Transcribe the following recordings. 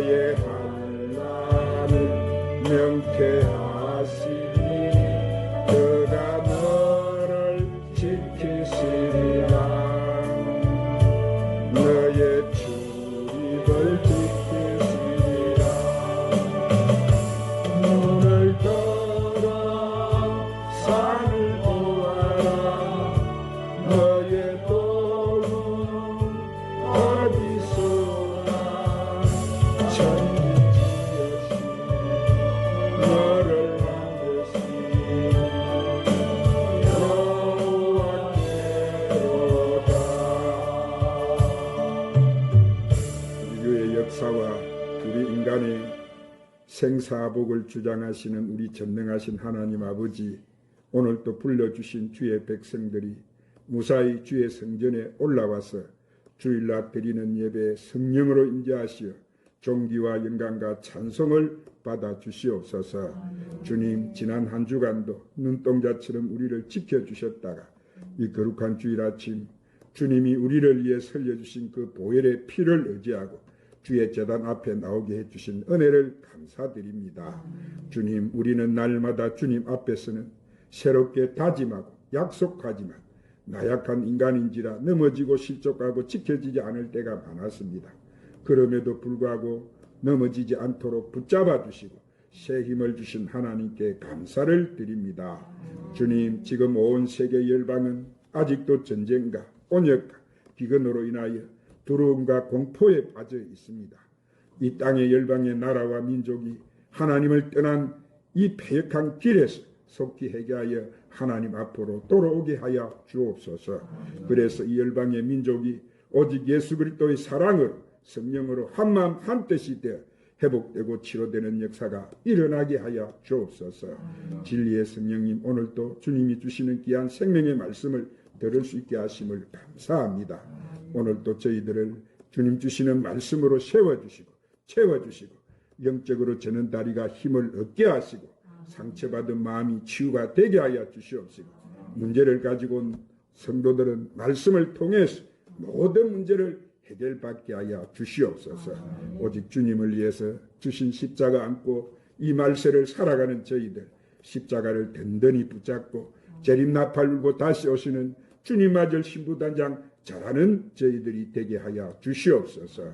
너의 한란을 명쾌하시니 그가 너를 지키시리라. 너의 출입을 지키시리라. 눈을 들어 산을 보아라. 너의 도는 어디서나 천지지으신 너를 만드신 여호와께로다. 인류의 역사와 우리 인간의 생사복을 주장하시는 우리 전능하신 하나님 아버지, 오늘 또 불러주신 주의 백성들이 무사히 주의 성전에 올라와서 주일날 드리는 예배에 성령으로 임재하시어 존귀와 영광과 찬송을 받아 주시옵소서. 주님, 지난 한 주간도 눈동자처럼 우리를 지켜주셨다가 이 거룩한 주일 아침 주님이 우리를 위해 살려주신 그 보혈의 피를 의지하고 주의 제단 앞에 나오게 해주신 은혜를 감사드립니다. 주님, 우리는 날마다 주님 앞에서는 새롭게 다짐하고 약속하지만 나약한 인간인지라 넘어지고 실족하고 지켜지지 않을 때가 많았습니다. 그럼에도 불구하고 넘어지지 않도록 붙잡아 주시고 새 힘을 주신 하나님께 감사를 드립니다. 주님, 지금 온 세계 열방은 아직도 전쟁과 온역과 비근으로 인하여 두려움과 공포에 빠져 있습니다. 이 땅의 열방의 나라와 민족이 하나님을 떠난 이 패역한 길에서 속히 회개하여 하나님 앞으로 돌아오게 하여 주옵소서. 그래서 이 열방의 민족이 오직 예수 그리스도의 사랑으로 성령으로 한마음 한뜻이 되어 회복되고 치료되는 역사가 일어나게 하여 주옵소서. 진리의 성령님, 오늘도 주님이 주시는 귀한 생명의 말씀을 들을 수 있게 하심을 감사합니다. 오늘도 저희들을 주님 주시는 말씀으로 세워주시고 채워주시고 영적으로 저는 다리가 힘을 얻게 하시고 상처받은 마음이 치유가 되게 하여 주시옵시고 문제를 가지고 온 성도들은 말씀을 통해서 모든 문제를 해결받게 하여 주시옵소서. 오직 주님을 위해서 주신 십자가 안고 이 말세를 살아가는 저희들, 십자가를 든든히 붙잡고 재림나팔 울고 다시 오시는 주님 맞을 신부단장 잘하는 저희들이 되게 하여 주시옵소서.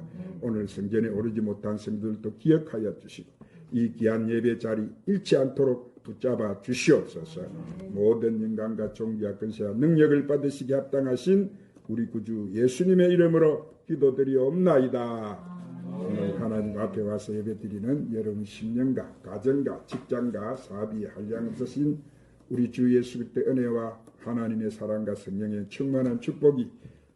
오늘 성전에 오르지 못한 성도들도 기억하여 주시고 이 귀한 예배 자리 잃지 않도록 붙잡아 주시옵소서. 모든 영광과 존귀와 권세와 능력을 받으시기 합당하신 우리 구주 예수님의 이름으로 기도드리옵나이다. 오늘 하나님 앞에 와서 예배드리는 여러분 심령과 가정과 직장과 사업이 한량 없으신 우리 주 예수 그리스도의 은혜와 하나님의 사랑과 성령의 충만한 축복이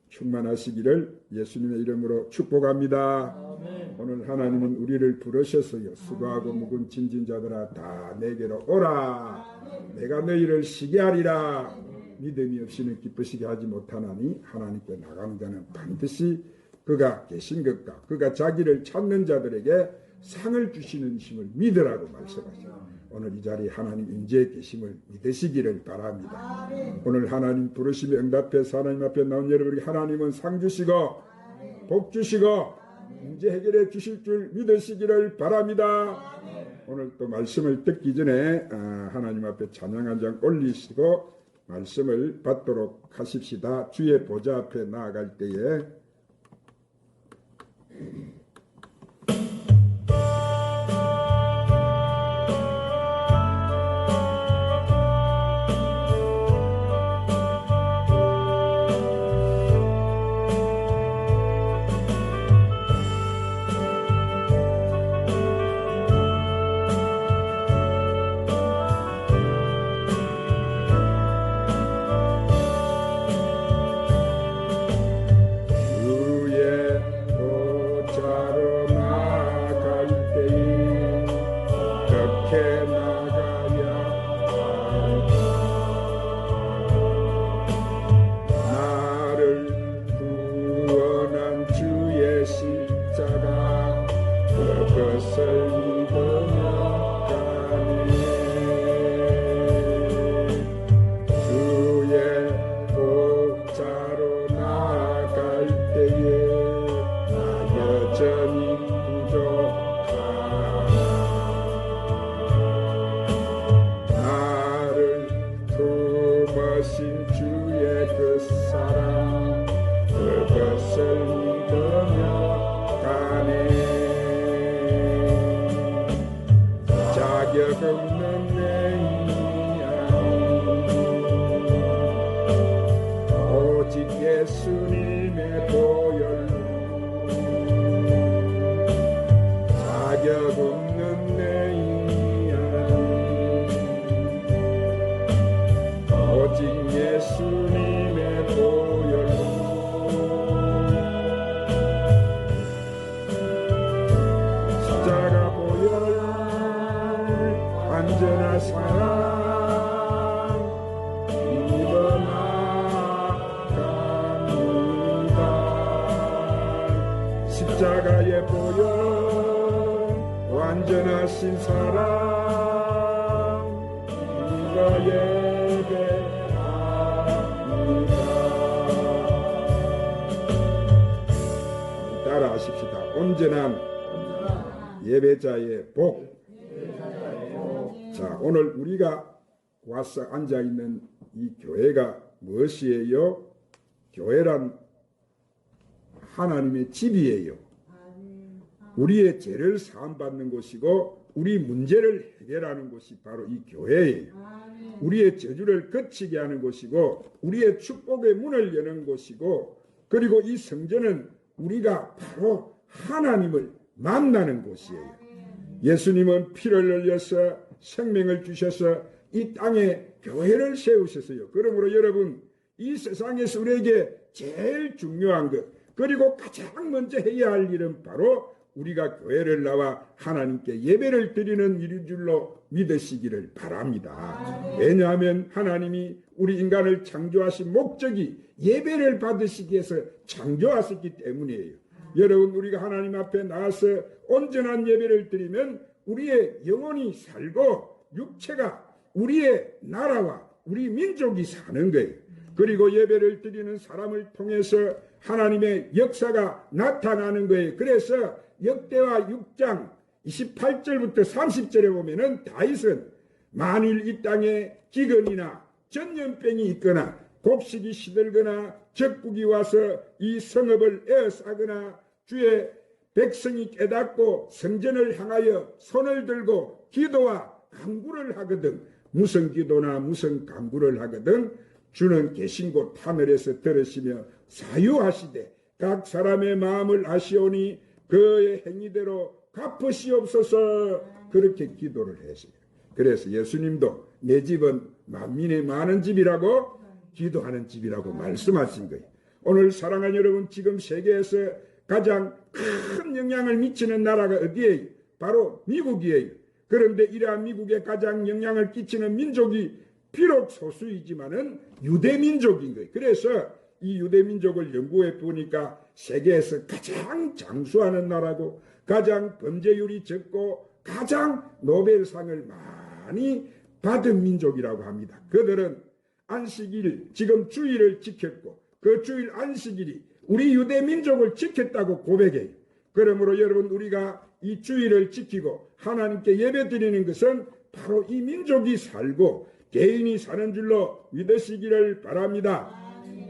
충만하시기를 예수님의 이름으로 축복합니다. 아멘. 오늘 하나님은 우리를 부르셔서요, 수고하고 묵은 짐진 자들아 다 내게로 오라. 아멘. 내가 너희를 쉬게 하리라. 아멘. 믿음이 없이는 기쁘시게 하지 못하나니 하나님께 나가는 자는 반드시 그가 계신 것과 그가 자기를 찾는 자들에게 상을 주시는 힘을 믿으라고 말씀하셨습니다. 오늘 이 자리에 하나님 임재에 계심을 믿으시기를 바랍니다. 아멘. 오늘 하나님 부르심에 응답해서 하나님 앞에 나온 여러분에게 하나님은 상 주시고 아멘. 복 주시고 아멘. 문제 해결해 주실 줄 믿으시기를 바랍니다. 아멘. 오늘 또 말씀을 듣기 전에 하나님 앞에 찬양 한 장 올리시고 말씀을 받도록 하십시다. 주의 보좌 앞에 나아갈 때에 여전히 부족하니 없는 내 오직 예수님의 보혈로 자격 없는 내 오직 예수님의 보혈로 십자가 보혈 완전한 사랑 입어나갑니다. 십자가의 보혈 완전하신 사랑 우리가 예배합니다. 따라 하십시다. 온전한 예배자의 복. 자, 오늘 우리가 와서 앉아있는 이 교회가 무엇이에요? 교회란 하나님의 집이에요. 우리의 죄를 사함받는 곳이고 우리 문제를 해결하는 곳이 바로 이 교회예요. 우리의 저주를 거치게 하는 곳이고 우리의 축복의 문을 여는 곳이고, 그리고 이 성전은 우리가 바로 하나님을 만나는 곳이에요. 예수님은 피를 흘려서 생명을 주셔서 이 땅에 교회를 세우셨어요. 그러므로 여러분, 이 세상에서 우리에게 제일 중요한 것, 그리고 가장 먼저 해야 할 일은 바로 우리가 교회를 나와 하나님께 예배를 드리는 일인 줄로 믿으시기를 바랍니다. 왜냐하면 하나님이 우리 인간을 창조하신 목적이 예배를 받으시기 위해서 창조하셨기 때문이에요. 여러분, 우리가 하나님 앞에 나와서 온전한 예배를 드리면 우리의 영혼이 살고 육체가 우리의 나라와 우리 민족이 사는 거예요. 그리고 예배를 드리는 사람을 통해서 하나님의 역사가 나타나는 거예요. 그래서 역대하 6장 28절부터 30절에 보면은 다윗은 만일 이 땅에 기근이나 전염병이 있거나 곡식이 시들거나 적국이 와서 이 성읍을 에워싸거나 주의 백성이 깨닫고 성전을 향하여 손을 들고 기도와 간구를 하거든, 무슨 기도나 무슨 간구를 하거든 주는 계신 곳 하늘에서 들으시며 사유하시되 각 사람의 마음을 아시오니 그의 행위대로 갚으시옵소서. 그렇게 기도를 했어요. 그래서 예수님도 내 집은 만민의 많은 집이라고 기도하는 집이라고 말씀하신 거예요. 오늘 사랑하는 여러분, 지금 세계에서 가장 큰 영향을 미치는 나라가 어디예요? 바로 미국이에요. 그런데 이러한 미국에 가장 영향을 끼치는 민족이 비록 소수이지만은 유대민족인 거예요. 그래서 이 유대민족을 연구해 보니까 세계에서 가장 장수하는 나라고, 가장 범죄율이 적고 가장 노벨상을 많이 받은 민족이라고 합니다. 그들은 안식일, 지금 주일을 지켰고 그 주일 안식일이 우리 유대민족을 지켰다고 고백해요. 그러므로 여러분, 우리가 이 주일을 지키고 하나님께 예배드리는 것은 바로 이 민족이 살고 개인이 사는 줄로 믿으시기를 바랍니다.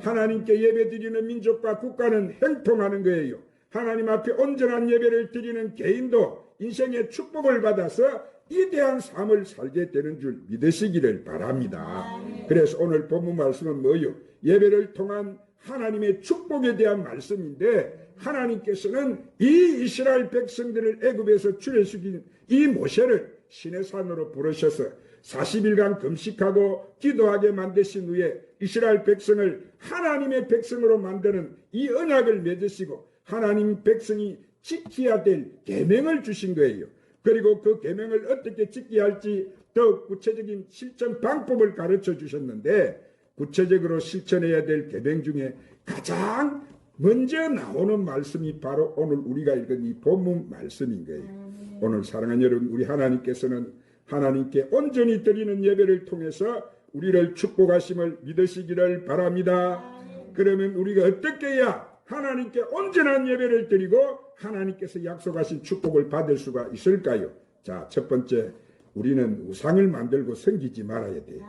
하나님께 예배드리는 민족과 국가는 형통하는 거예요. 하나님 앞에 온전한 예배를 드리는 개인도 인생의 축복을 받아서 위대한 삶을 살게 되는 줄 믿으시기를 바랍니다. 그래서 오늘 본문 말씀은 뭐예요? 예배를 통한 하나님의 축복에 대한 말씀인데, 하나님께서는 이 이스라엘 백성들을 애굽에서 출애시킨 이 모세를 시내산으로 부르셔서 40일간 금식하고 기도하게 만드신 후에 이스라엘 백성을 하나님의 백성으로 만드는 이 언약을 맺으시고 하나님 백성이 지켜야 될 계명을 주신 거예요. 그리고 그 계명을 어떻게 지켜야 할지 더욱 구체적인 실천 방법을 가르쳐 주셨는데, 구체적으로 실천해야 될 계명 중에 가장 먼저 나오는 말씀이 바로 오늘 우리가 읽은 이 본문 말씀인 거예요. 오늘 사랑하는 여러분, 우리 하나님께서는 하나님께 온전히 드리는 예배를 통해서 우리를 축복하심을 믿으시기를 바랍니다. 그러면 우리가 어떻게 해야 하나님께 온전한 예배를 드리고 하나님께서 약속하신 축복을 받을 수가 있을까요? 자, 첫 번째, 우리는 우상을 만들고 섬기지 말아야 돼요.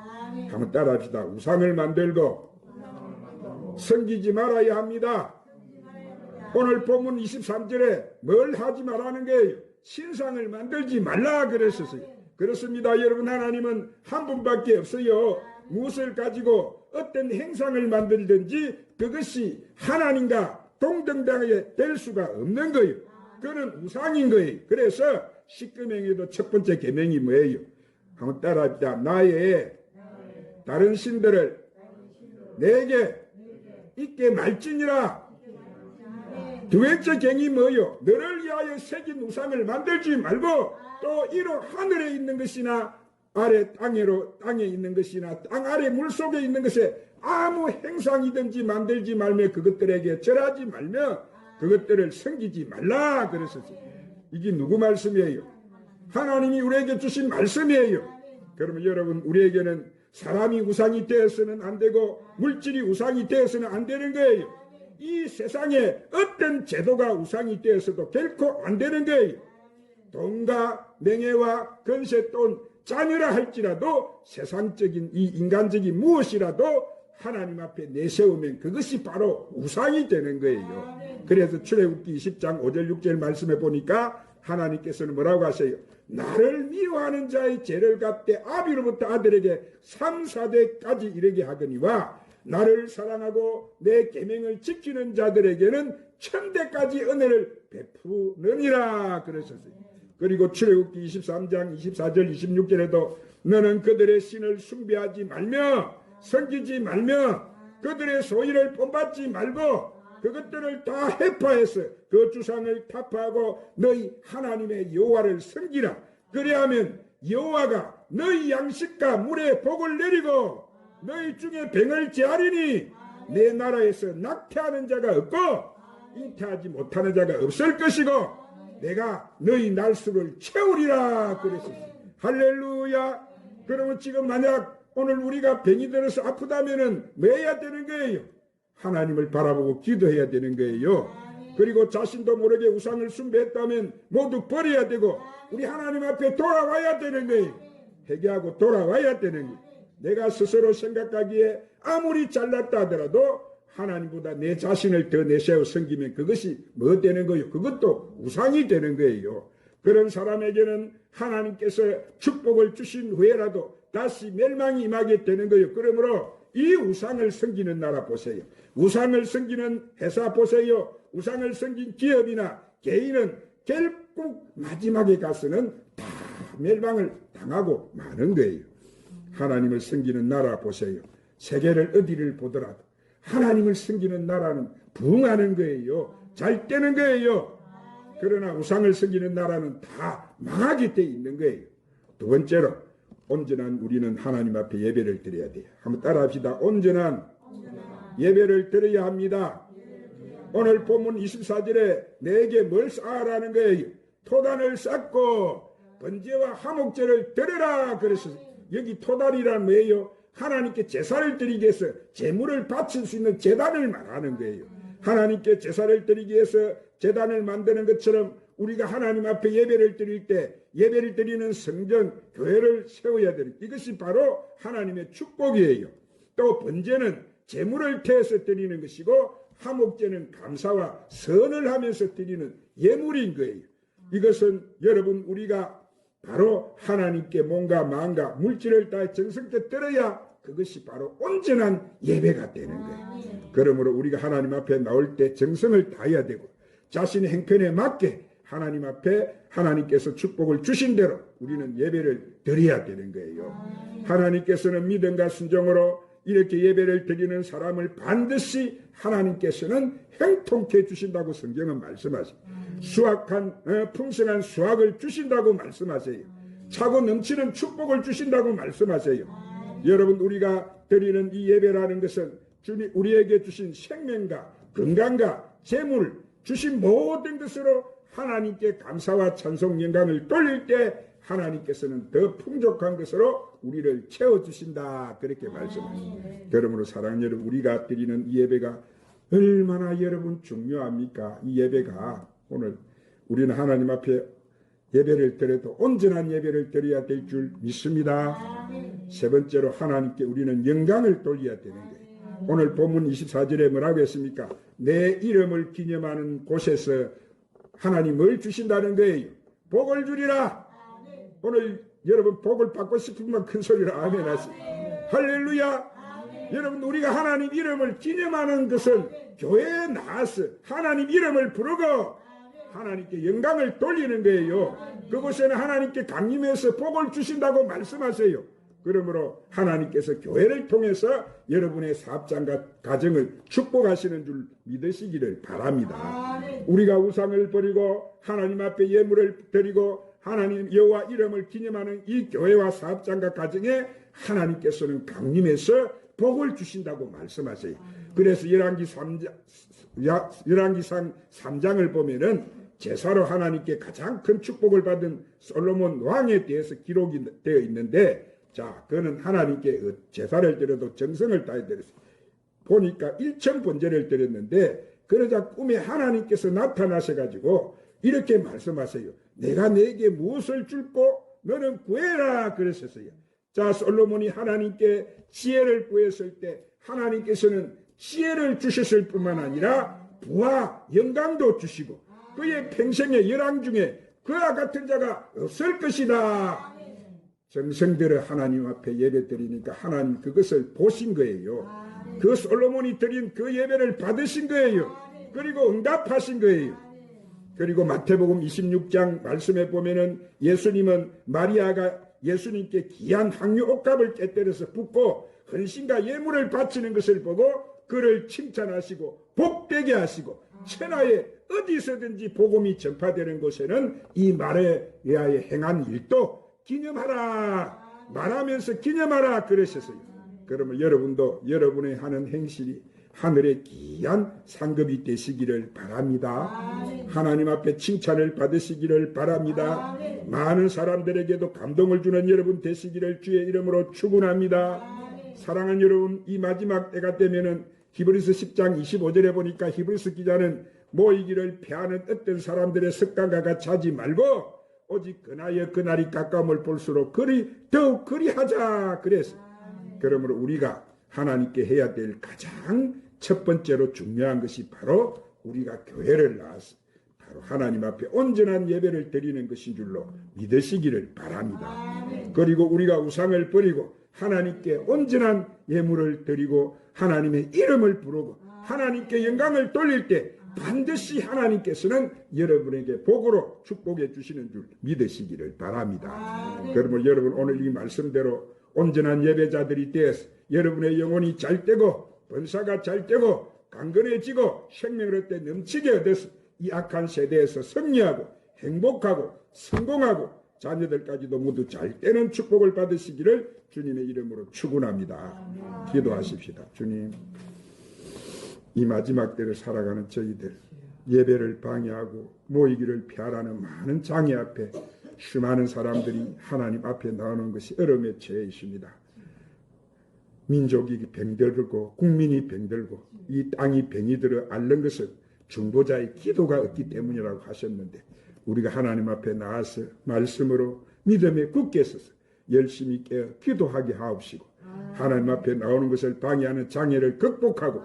한번 따라합시다. 우상을 만들고 섬기지 말아야 합니다. 오늘 본문 23절에 뭘 하지 말라는 거예요? 신상을 만들지 말라 그랬었어요. 그렇습니다. 여러분, 하나님은 한 분밖에 없어요. 무엇을 가지고 어떤 행상을 만들든지 그것이 하나님과 동등하게 될 수가 없는 거예요. 그는 우상인 거예요. 그래서 십계명에도 첫 번째 계명이 뭐예요? 한번 따라합시다. 나의 다른 신들을 내게 있게 말지니라. 두 번째 경이 뭐요? 너를 위하여 새긴 우상을 만들지 말고 또 이로 하늘에 있는 것이나 아래 땅에 있는 것이나 땅 아래 물속에 있는 것에 아무 행상이든지 만들지 말며 그것들에게 절하지 말며 그것들을 섬기지 말라 그랬었지. 이게 누구 말씀이에요? 하나님이 우리에게 주신 말씀이에요. 그러면 여러분, 우리에게는 사람이 우상이 되어서는 안 되고 물질이 우상이 되어서는 안 되는 거예요. 이 세상에 어떤 제도가 우상이 되어서도 결코 안 되는 거예요. 돈과 명예와 권세 또는 자녀라 할지라도 세상적인 이 인간적인 무엇이라도 하나님 앞에 내세우면 그것이 바로 우상이 되는 거예요. 그래서 출애굽기 20장 5절 6절 말씀해 보니까 하나님께서는 뭐라고 하세요? 나를 미워하는 자의 죄를 갚되 아비로부터 아들에게 3, 4대까지 이르게 하거니와 나를 사랑하고 내 계명을 지키는 자들에게는 1000대까지 은혜를 베푸느니라 그러셨어요. 그리고 출애굽기 23장 24절 26절에도 너는 그들의 신을 숭배하지 말며 섬기지 말며 그들의 소유를 본받지 말고 그것들을 다 해파해서 그 주상을 타파하고 너희 하나님의 여호와를 섬기라. 그리하면 여호와가 너희 양식과 물에 복을 내리고 너희 중에 병을 제하리니 내 나라에서 낙태하는 자가 없고 잉태하지 못하는 자가 없을 것이고 내가 너희 날수를 채우리라 그랬습니다. 할렐루야. 그러면 지금 만약 오늘 우리가 병이 들어서 아프다면은 뭐 해야 되는 거예요? 하나님을 바라보고 기도해야 되는 거예요. 그리고 자신도 모르게 우상을 숭배했다면 모두 버려야 되고 우리 하나님 앞에 돌아와야 되는 거예요. 회개하고 돌아와야 되는 거예요. 내가 스스로 생각하기에 아무리 잘났다 하더라도 하나님보다 내 자신을 더 내세워 섬기면 그것이 뭐 되는 거예요? 그것도 우상이 되는 거예요. 그런 사람에게는 하나님께서 축복을 주신 후에라도 다시 멸망이 임하게 되는 거예요. 그러므로 이 우상을 섬기는 나라 보세요. 우상을 섬기는 회사 보세요. 우상을 섬긴 기업이나 개인은 결국 마지막에 가서는 다 멸망을 당하고 마는 거예요. 하나님을 섬기는 나라 보세요. 세계를 어디를 보더라도 하나님을 섬기는 나라는 부흥하는 거예요. 잘 되는 거예요. 그러나 우상을 섬기는 나라는 다 망하게 돼 있는 거예요. 두 번째로 온전한 우리는 하나님 앞에 예배를 드려야 돼요. 한번 따라합시다. 온전한 예배를 드려야 합니다. 오늘 본문 24절에 내게 뭘 쌓아라는 거예요. 토단을 쌓고 번제와 화목제를 드려라 그랬어요. 여기 토단이란 뭐예요? 하나님께 제사를 드리기 위해서 제물을 바칠 수 있는 제단을 말하는 거예요. 하나님께 제사를 드리기 위해서 제단을 만드는 것처럼 우리가 하나님 앞에 예배를 드릴 때 예배를 드리는 성전, 교회를 세워야 되는 이것이 바로 하나님의 축복이에요. 또 번제는 제물을 태워서 드리는 것이고 화목제는 감사와 선을 하면서 드리는 예물인 거예요. 이것은 여러분 우리가 바로 하나님께 몸과 마음과 물질을 다해 정성껏 드려야 그것이 바로 온전한 예배가 되는 거예요. 그러므로 우리가 하나님 앞에 나올 때 정성을 다해야 되고 자신의 행편에 맞게 하나님 앞에 하나님께서 축복을 주신 대로 우리는 예배를 드려야 되는 거예요. 하나님께서는 믿음과 순종으로 이렇게 예배를 드리는 사람을 반드시 하나님께서는 형통케 주신다고 성경은 말씀하세요. 풍성한 수확을 주신다고 말씀하세요. 차고 넘치는 축복을 주신다고 말씀하세요. 여러분 우리가 드리는 이 예배라는 것은 주님 우리에게 주신 생명과 건강과 재물 주신 모든 것으로 하나님께 감사와 찬송 영광을 돌릴 때 하나님께서는 더 풍족한 것으로 우리를 채워주신다 그렇게 말씀하십니다. 그러므로 사랑하는 여러분 우리가 드리는 이 예배가 얼마나 여러분 중요합니까? 이 예배가 오늘 우리는 하나님 앞에 예배를 드려도 온전한 예배를 드려야 될 줄 믿습니다. 세 번째로 하나님께 우리는 영광을 돌려야 되는 거예요. 오늘 본문 24절에 뭐라고 했습니까? 내 이름을 기념하는 곳에서 하나님 뭘 주신다는 거예요? 복을 주리라. 오늘 여러분 복을 받고 싶으면 큰 소리로 아멘 하시. 할렐루야. 여러분 우리가 하나님 이름을 기념하는 것은 교회에 나와서 하나님 이름을 부르고 하나님께 영광을 돌리는 거예요. 그곳에는 하나님께 강림해서 복을 주신다고 말씀하세요. 그러므로 하나님께서 교회를 통해서 여러분의 사업장과 가정을 축복하시는 줄 믿으시기를 바랍니다. 우리가 우상을 버리고 하나님 앞에 예물을 드리고 하나님 여호와 이름을 기념하는 이 교회와 사업장과 가정에 하나님께서는 강림해서 복을 주신다고 말씀하세요. 그래서 열왕기상 3장을 보면은 제사로 하나님께 가장 큰 축복을 받은 솔로몬 왕에 대해서 기록이 되어 있는데, 자, 그는 하나님께 제사를 드려도 정성을 다해 드렸어요. 보니까 1천 번제를 드렸는데, 그러자 꿈에 하나님께서 나타나셔가지고 이렇게 말씀하세요. 내가 내게 무엇을 줄고 너는 구해라 그러셨어요. 자, 솔로몬이 하나님께 지혜를 구했을 때 하나님께서는 지혜를 주셨을 뿐만 아니라 부와 영광도 주시고 그의 평생의 열왕 중에 그와 같은 자가 없을 것이다. 정성들을 하나님 앞에 예배 드리니까 하나님 그것을 보신 거예요. 그 솔로몬이 드린 그 예배를 받으신 거예요. 그리고 응답하신 거예요. 그리고 마태복음 26장 말씀에 보면은 예수님은 마리아가 예수님께 귀한 향유 옥합을 깨뜨려서 붓고 헌신과 예물을 바치는 것을 보고 그를 칭찬하시고 복되게 하시고 천하에 어디서든지 복음이 전파되는 곳에는 이 마리아의 행한 일도 기념하라, 말하면서 기념하라 그러셨어요. 그러면 여러분도 여러분의 하는 행실이 하늘의 귀한 상급이 되시기를 바랍니다. 하나님 앞에 칭찬을 받으시기를 바랍니다. 많은 사람들에게도 감동을 주는 여러분 되시기를 주의 이름으로 축원합니다. 사랑하는 여러분, 이 마지막 때가 되면은 히브리서 10장 25절에 보니까 히브리서 기자는 모이기를 피하는 어떤 사람들의 습관과 같이 하지 말고 오직 그나여 그날이 가까움을 볼수록 더욱 그리하자 그래서. 그러므로 우리가 하나님께 해야 될 가장 첫 번째로 중요한 것이 바로 우리가 교회를 나와서 바로 하나님 앞에 온전한 예배를 드리는 것인 줄로 믿으시기를 바랍니다. 그리고 우리가 우상을 버리고 하나님께 온전한 예물을 드리고 하나님의 이름을 부르고 하나님께 영광을 돌릴 때 반드시 하나님께서는 여러분에게 복으로 축복해 주시는 줄 믿으시기를 바랍니다. 그러면 여러분 오늘 이 말씀대로 온전한 예배자들이 되어서 여러분의 영혼이 잘 되고 번사가 잘 되고 강건해지고 생명을 얻되 넘치게 얻어서 이 악한 세대에서 승리하고 행복하고 성공하고 자녀들까지도 모두 잘 되는 축복을 받으시기를 주님의 이름으로 축원합니다. 기도하십시다. 주님, 이 마지막 때를 살아가는 저희들 예배를 방해하고 모이기를 피하라는 많은 장애 앞에 수많은 사람들이 하나님 앞에 나오는 것이 어려움에 처해 있습니다. 민족이 병들고 국민이 병들고 이 땅이 병이 들어 앓는 것은 중보자의 기도가 없기 때문이라고 하셨는데 우리가 하나님 앞에 나와서 말씀으로 믿음에 굳게 서서 열심히 깨어 기도하게 하옵시고 하나님 앞에 나오는 것을 방해하는 장애를 극복하고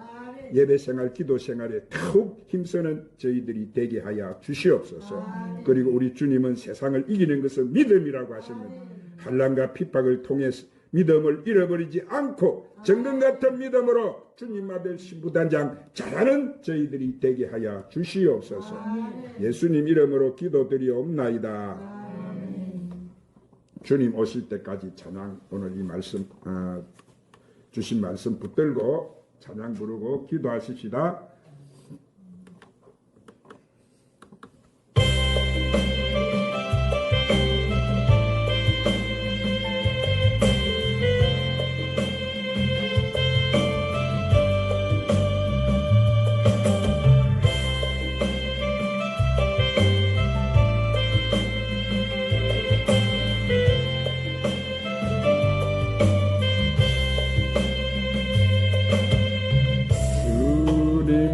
예배생활, 기도생활에 더욱 힘쓰는 저희들이 되게 하여 주시옵소서. 그리고 우리 주님은 세상을 이기는 것은 믿음이라고 하셨는데 환난과 핍박을 통해서 믿음을 잃어버리지 않고 정금 같은 믿음으로 주님 앞에 신부단장 잘하는 저희들이 되게 하여 주시옵소서. 예수님 이름으로 기도드리옵나이다. 주님 오실 때까지 찬양 오늘 이 말씀 주신 말씀 붙들고 찬양 부르고 기도하십시다. 주님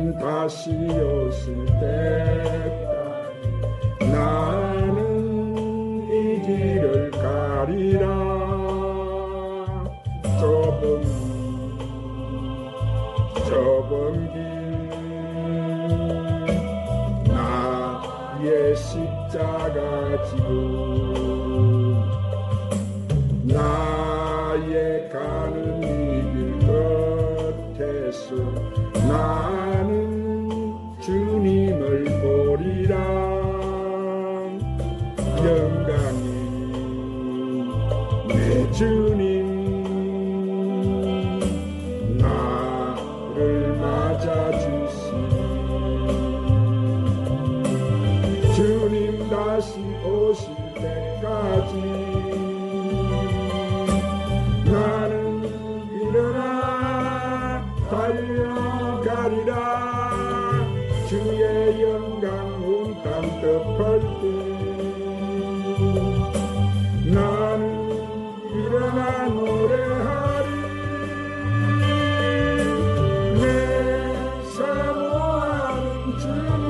향해 내 주님 나를 맞아주시니 주님 다시 오실 때까지 나는 일어나 달려가리라. 주의 영광 온 땅 덮을 때 나는 일어나 노래하리. 내 사모하는 주님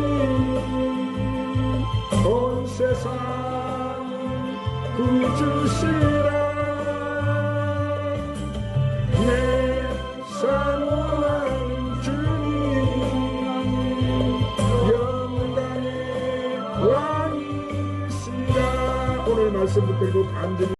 온 세상 구주시라. 내 사모하는 주님 영광의 왕이시라. 오늘 말씀 붙들고 간절히